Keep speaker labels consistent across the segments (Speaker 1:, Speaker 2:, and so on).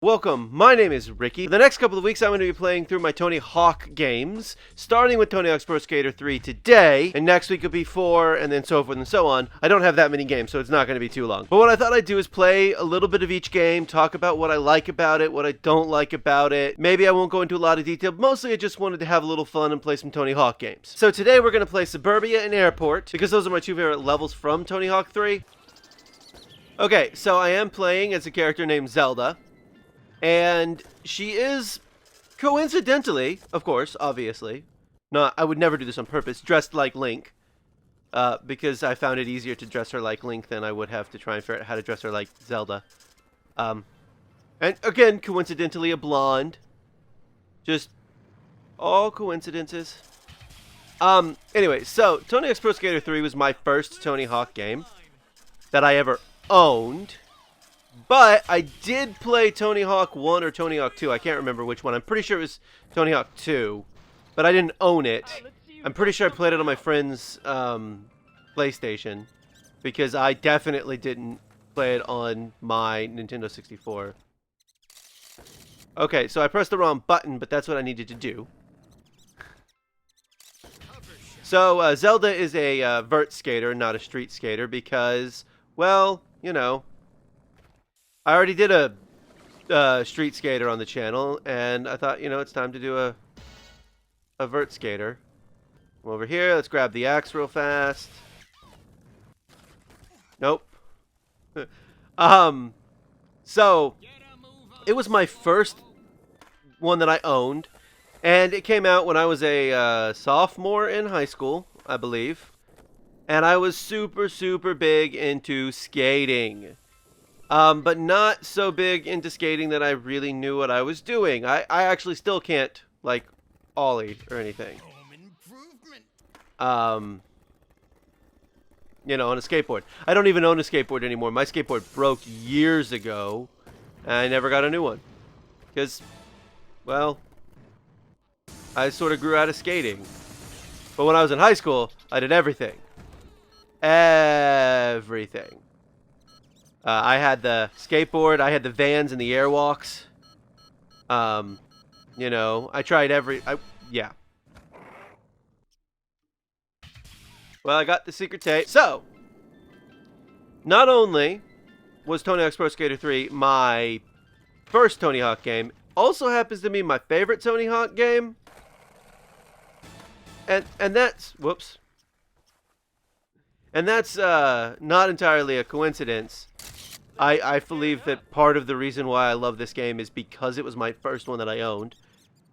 Speaker 1: Welcome, my name is Ricky. For the next couple of weeks, I'm going to be playing through my Tony Hawk games, starting with Tony Hawk's Pro Skater 3 today, and next week will be 4, and then so forth and so on. I don't have that many games, so it's not going to be too long. But what I thought I'd do is play a little bit of each game, talk about what I like about it, what I don't like about it. Maybe I won't go into a lot of detail, but mostly I just wanted to have a little fun and play some Tony Hawk games. So today we're going to play Suburbia and Airport, because those are my two favorite levels from Tony Hawk 3. Okay, so I am playing as a character named Zelda. And she is, coincidentally, of course, obviously, I would never do this on purpose, dressed like Link. Because I found it easier to dress her like Link than I would have to try and figure out how to dress her like Zelda. And again, coincidentally, a blonde. Just all coincidences. Anyway, so Tony Hawk's Pro Skater 3 was my first Tony Hawk game that I ever owned. But I did play Tony Hawk 1 or Tony Hawk 2. I can't remember which one. I'm pretty sure it was Tony Hawk 2. But I didn't own it. I'm pretty sure I played it on my friend's PlayStation. Because I definitely didn't play it on my Nintendo 64. Okay, so I pressed the wrong button, but that's what I needed to do. So Zelda is a vert skater, not a street skater, because, well, you know, I already did a street skater on the channel, and I thought, you know, it's time to do a vert skater. Come over here, let's grab the axe real fast. Nope. So, it was my first one that I owned, and it came out when I was a sophomore in high school, I believe. And I was super, super big into skating. But not so big into skating that I really knew what I was doing. I actually still can't, like, ollie or anything. You know, on a skateboard. I don't even own a skateboard anymore. My skateboard broke years ago, and I never got a new one. Because, well, I sort of grew out of skating. But when I was in high school, I did everything. Everything. I had the skateboard, I had the vans and the airwalks. You know, I tried yeah. Well, I got the secret tape. So, not only was Tony Hawk's Pro Skater 3 my first Tony Hawk game, also happens to be my favorite Tony Hawk game. And that's, whoops. And that's not entirely a coincidence. I believe that part of the reason why I love this game is because it was my first one that I owned.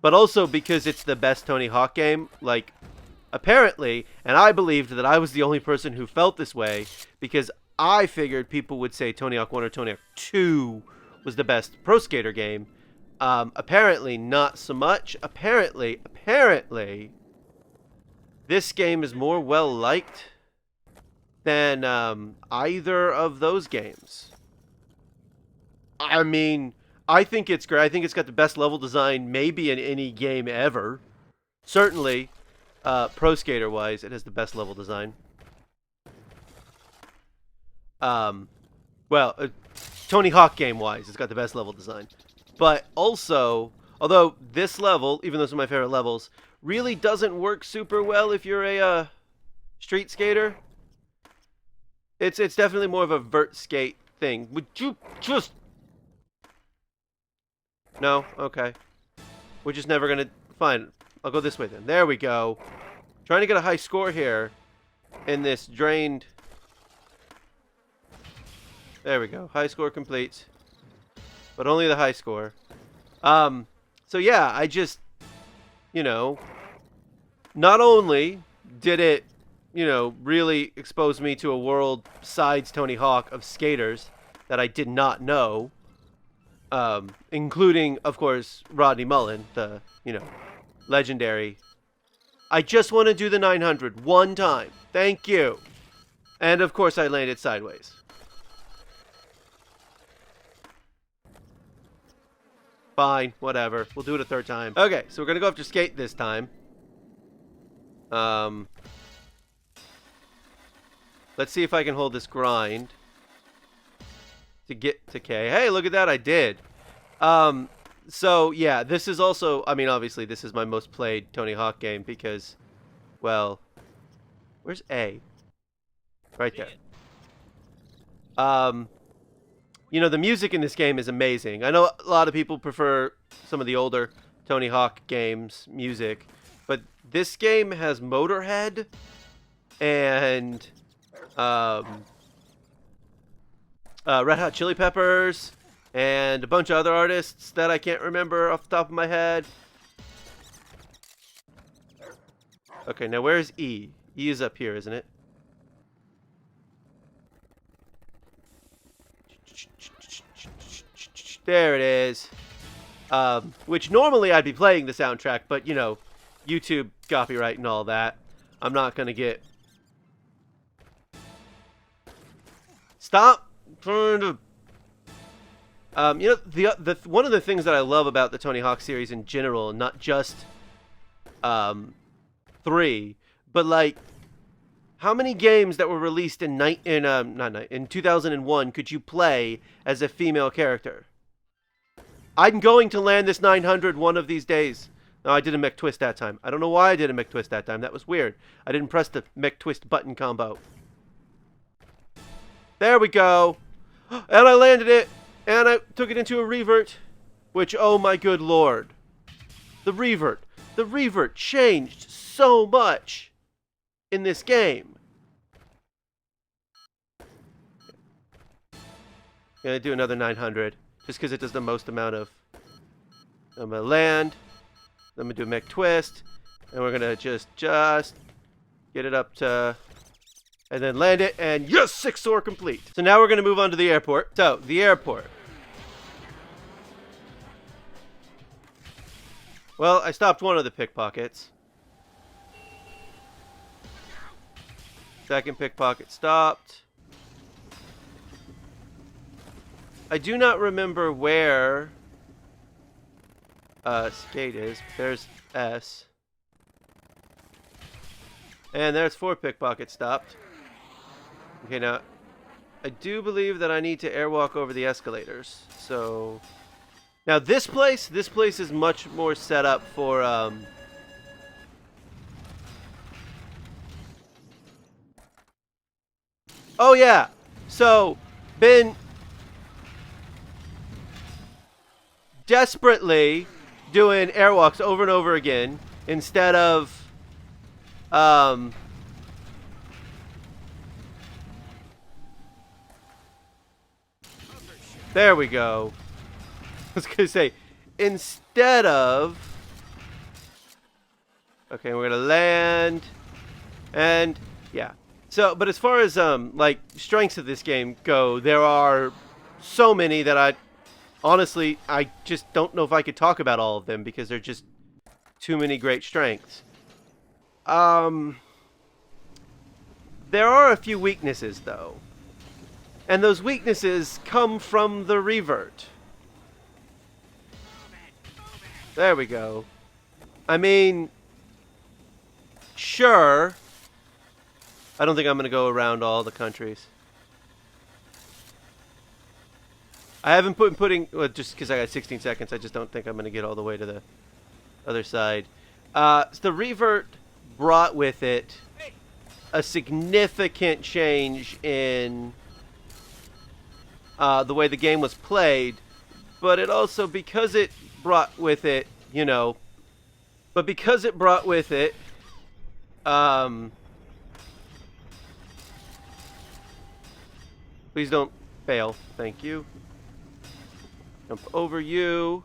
Speaker 1: But also because it's the best Tony Hawk game. Like, apparently, and I believed that I was the only person who felt this way. Because I figured people would say Tony Hawk 1 or Tony Hawk 2 was the best Pro Skater game. Apparently, not so much. Apparently, this game is more well-liked than either of those games. I mean, I think it's great. I think it's got the best level design maybe in any game ever. Certainly, Pro Skater-wise, it has the best level design. Well, Tony Hawk game-wise, it's got the best level design. But also, although this level, even though it's one of my favorite levels, really doesn't work super well if you're a street skater. It's definitely more of a vert skate thing. Would you just... No? Okay. We're just never gonna... Fine. I'll go this way then. There we go. Trying to get a high score here in this drained... There we go. High score complete. But only the high score. So yeah, I just... You know... Not only did it, you know, really expose me to a world besides Tony Hawk of skaters that I did not know, including, of course, Rodney Mullen, the, you know, legendary. I just want to do the 900 one time. Thank you. And, of course, I landed sideways. Fine, whatever. We'll do it a third time. Okay, so we're going to go after skate this time. Let's see if I can hold this grind to get to K. Hey, look at that, I did. So yeah, this is also, I mean, obviously this is my most played Tony Hawk game because, well, where's A? Right there. Um, you know, the music in this game is amazing. I know a lot of people prefer some of the older Tony Hawk games music, but this game has Motorhead and um, Red Hot Chili Peppers and a bunch of other artists that I can't remember off the top of my head. Okay, now where's E? E is up here, isn't it? There it is. Which normally I'd be playing the soundtrack, but you know, YouTube copyright and all that. I'm not gonna get. Stop trying to. You know, the one of the things that I love about the Tony Hawk series in general, not just 3, but like how many games that were released in 2001 could you play as a female character? I'm going to land this 900 one of these days. No, I did a mech twist that time. I don't know why I did a mech twist that time. That was weird. I didn't press the mech twist button combo. There we go. And I landed it. And I took it into a revert. Which, oh my good lord. The revert. The revert changed so much in this game. Gonna do another 900. Just because it does the most amount of. I'm gonna land. I'm gonna do a mech twist, and we're gonna just get it up to, and then land it, and yes, 6 soar complete. So now we're gonna move on to the airport. So the airport. Well, I stopped one of the pickpockets. Second pickpocket stopped. I do not remember where skate is. There's S. And there's 4 pickpockets stopped. Okay, now I do believe that I need to airwalk over the escalators. So now this place is much more set up for oh yeah. So been desperately doing airwalks over and over again instead of there we go. I was gonna say instead of okay, we're gonna land and yeah. So but as far as like strengths of this game go, there are so many that honestly, I just don't know if I could talk about all of them because they're just too many great strengths. There are a few weaknesses, though. And those weaknesses come from the revert. There we go. I mean, sure. I don't think I'm going to go around all the countries. I haven't putting well, just because I got 16 seconds. I just don't think I'm going to get all the way to the other side. So the revert brought with it a significant change in the way the game was played, but it also because it brought with it, you know, please don't fail. Thank you. Jump over you.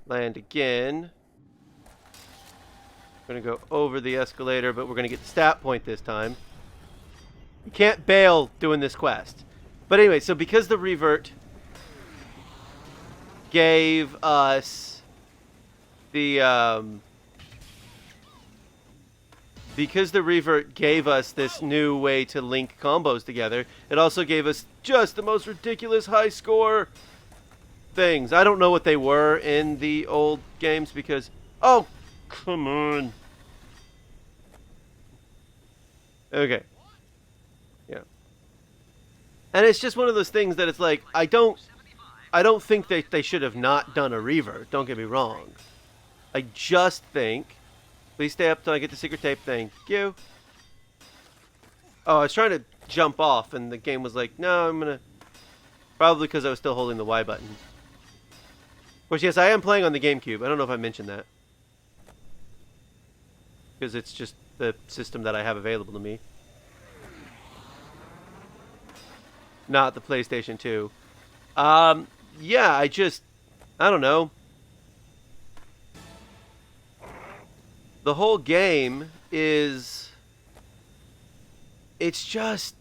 Speaker 1: Land again. We're going to go over the escalator, but we're going to get the stat point this time. You can't bail doing this quest. But anyway, so because the revert gave us the this new way to link combos together, it also gave us just the most ridiculous high score things. I don't know what they were in the old games because oh, come on. Okay. Yeah. And it's just one of those things that it's like I don't I don't think they should have not done a revert. Don't get me wrong. I just think... Please stay up till I get the secret tape. Thank you. Oh, I was trying to jump off, and the game was like, no, I'm going to... Probably because I was still holding the Y button. Which, yes, I am playing on the GameCube. I don't know if I mentioned that. Because it's just the system that I have available to me. Not the PlayStation 2. Yeah, I don't know. The whole game is... It's just...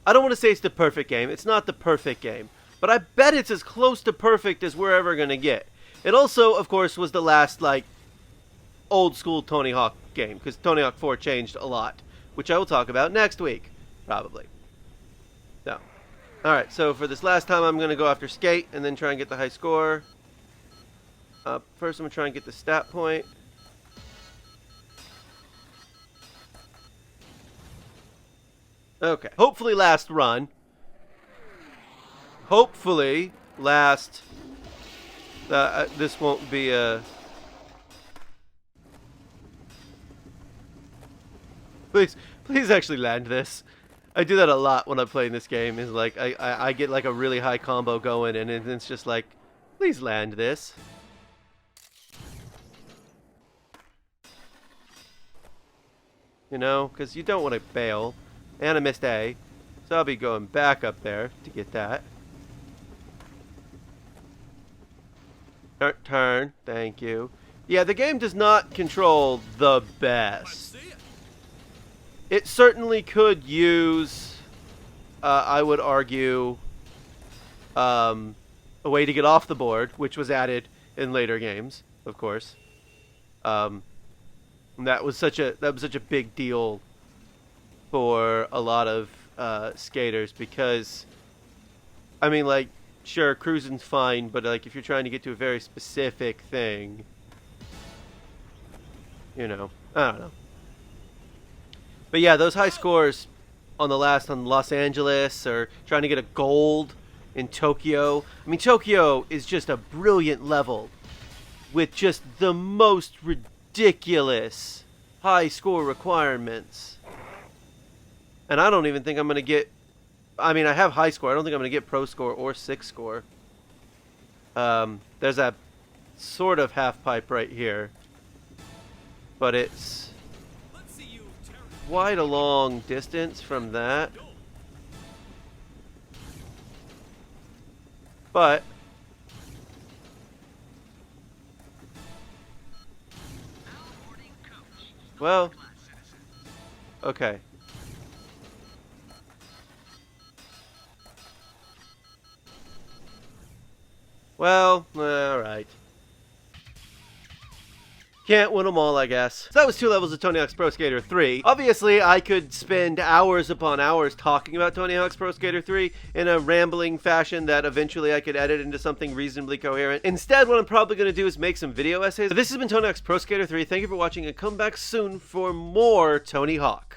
Speaker 1: I don't want to say it's the perfect game. It's not the perfect game. But I bet it's as close to perfect as we're ever going to get. It also, of course, was the last, like, old school Tony Hawk game. Because Tony Hawk 4 changed a lot. Which I will talk about next week. Probably. So. Alright, so for this last time, I'm going to go after Skate. And then try and get the high score. First, I'm going to try and get the stat point. Okay. Hopefully last run. Hopefully last... this won't be a... Please actually land this. I do that a lot when I'm playing this game. Is like I get like a really high combo going, and it's just like, please land this. You know, because you don't want to bail. And I missed A. So I'll be going back up there to get that. Turn. Thank you. Yeah, the game does not control the best. It certainly could use, I would argue, a way to get off the board, which was added in later games, of course. That was such a big deal for a lot of skaters, because I mean, like, sure, cruising's fine, but like if you're trying to get to a very specific thing, you know, I don't know. But yeah, those high scores on the last on Los Angeles, or trying to get a gold in Tokyo. I mean, Tokyo is just a brilliant level with just the most ridiculous high score requirements. And I don't even think I'm going to get... I mean, I have high score. I don't think I'm going to get pro score or 6 score. There's a sort of half pipe right here. But it's quite a long distance from that. But... well... okay. Well, alright. Can't win them all, I guess. So that was 2 levels of Tony Hawk's Pro Skater 3. Obviously, I could spend hours upon hours talking about Tony Hawk's Pro Skater 3 in a rambling fashion that eventually I could edit into something reasonably coherent. Instead, what I'm probably going to do is make some video essays. But this has been Tony Hawk's Pro Skater 3. Thank you for watching, and come back soon for more Tony Hawk.